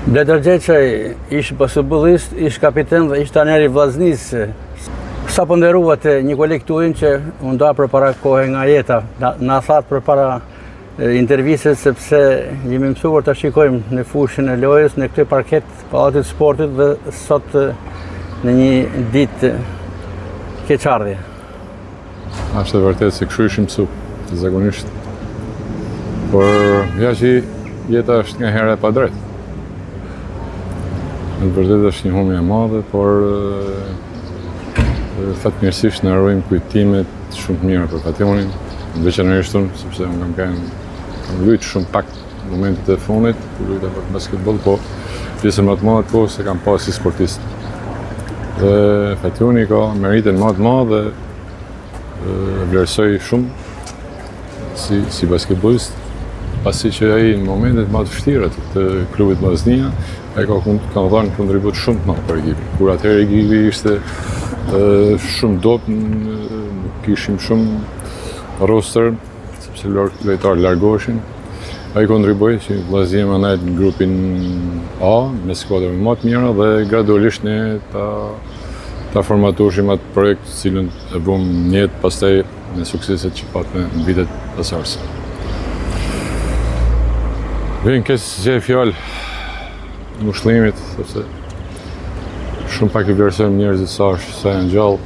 Bleder Gjeqaj ish basketbollist, ish kapiten dhe ish trajner i Vllaznisë. Sa po nderuat një koleg tuaj që u nda përpara kohë nga jeta. Na thatë përpara intervistës sepse jemi mësuar ta shikojmë në fushën e lojës, në këtë parket pallatit të sportit dhe sot në një ditë keqardhje. Është vërtet se kështu ishim mësu, zakonisht. Por ja që jeta është nga herë e padrejtë. Në vërtet është një humbje e madhe, por fatmirësisht na ruajmë kujtimet shumë të mira për Fationin, veçanërisht unë, sepse unë kam luajtur shumë pak momentet e fundit, kur luajta pak basketboll, po pjesën më të madhe të kohës e kam pas si sportist. Dhe Fationi ka meriten më të madhe dhe vlerësoj shumë si basketbollist, pasi që ai në momentet më të vështira të klubit Vllaznia ai ka dhënë kontribut shumë të madh për ekipin. Kur atëherë ekipi ishte shumë dop, nuk kishim shumë roster, sepse lojtarë largoheshin. Ai kontriboi që Vllaznia më ndajt në grupin A, me skuadra më të mira dhe gradualisht ne ta formatoshim atë projekt cilën e bëm në jetë, pastaj me sukseset që patëm në vitet pasardhëse. Vjen kësë gjej fjalë në ushëllimit, sepse shumë pak i vlerësojmë njerëzit sa janë gjallë.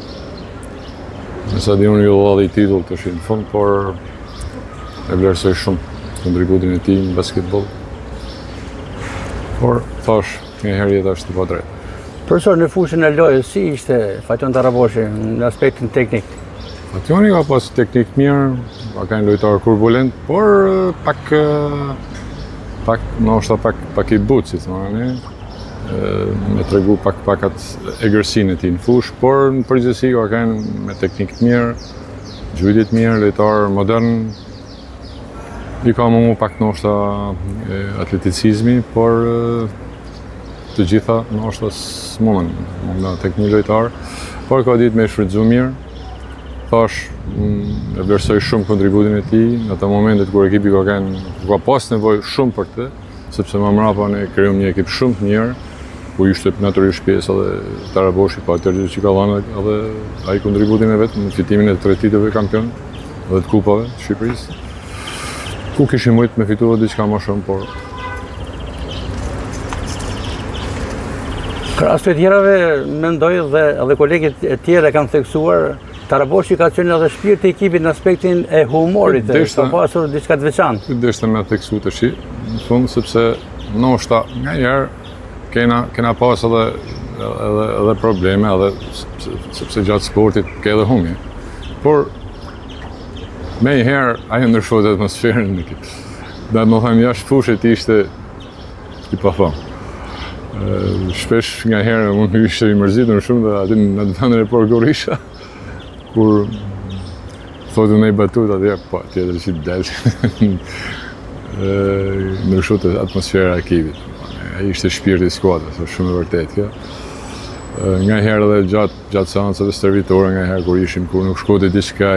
Në stadioni ju dha i titull të në fund, por e vlerësoj shumë kontributin e tij në basketboll. Por thash, një herë jeta është e padrejtë. Profesor, në fushën e lojës, si ishte Fation Taraboshi në aspektin teknik? Fationi ka pas teknik mirë, ka një lojtar turbulent, por pak i butë, si thonë ne. Me tregu pak atë egërsinë e tij në fushë, por në përgjithësi ka qenë me teknik të mirë, gjujtje të mirë, lojtar modern. I ka mungu pak ndoshta atleticizmi, por të gjitha ndoshta s'mundën nga tek një lojtar, por ka ditë me shfrytzu mirë. Thash, e vlerësoj shumë kontributin e tij në ato momentet kur ekipi ka pas nevojë shumë për të, sepse më mrapa ne krijojmë një ekip shumë të mirë, ku ishte natyrisht pjesë edhe Taraboshi, pa atëherë që ka dhënë edhe ai kontributin e vet në fitimin e 3 titujve kampion dhe të kupave të Shqipërisë. Ku kishim mujt me fituar diçka më shumë, por krahas të tjerave mendoj dhe edhe kolegët e tjerë kanë theksuar Taraboshi ka qenë edhe shpirti i ekipit në aspektin e humorit, ka pasur diçka të veçantë. Ky deshte me theksu tash, në fund, sepse ndoshta nganjëherë kena pas edhe probleme, sepse gjatë sportit ka edhe humbje. Por me njëherë ajo ndryshoi atmosferën në ekip. Dhe më thënë jashtë fushës ishte i pafam. Shpesh nganjëherë unë ishte i mërzitur shumë dhe aty në vendin e Porgorisha, kur thotë në i batut, atëja, po, tjetër që të delë, ndryshot atmosfera e ekipit. Ai ishte shpirti i skuadrës, është shumë e vërtetë kjo. Nganjëherë edhe gjatë seancave stërvitore, nganjëherë kur nuk shkote diçka,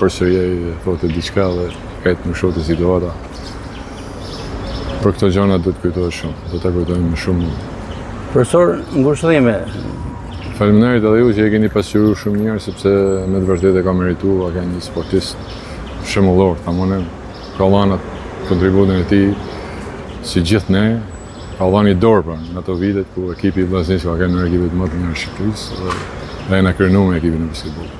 përsëri ai thotë diçka dhe kajtë ndryshot situata. Për këto gjëra do të kujtohet shumë, do ta kujtojmë më shumë. Profesor, ngushëllime. Faleminderit edhe ju që e keni pasqyruar shumë mirë, sepse me të vërtetë e ka merituar, ka një sportist shembullor, tamam, ka dhënë kontributin e tij si gjithë ne, ka dhënë dorë në ato vitet ku ekipi i Vllaznisë ka qenë në ekipet më të mirë të Shqipërisë dhe na krenu me ekipin e basketbollit.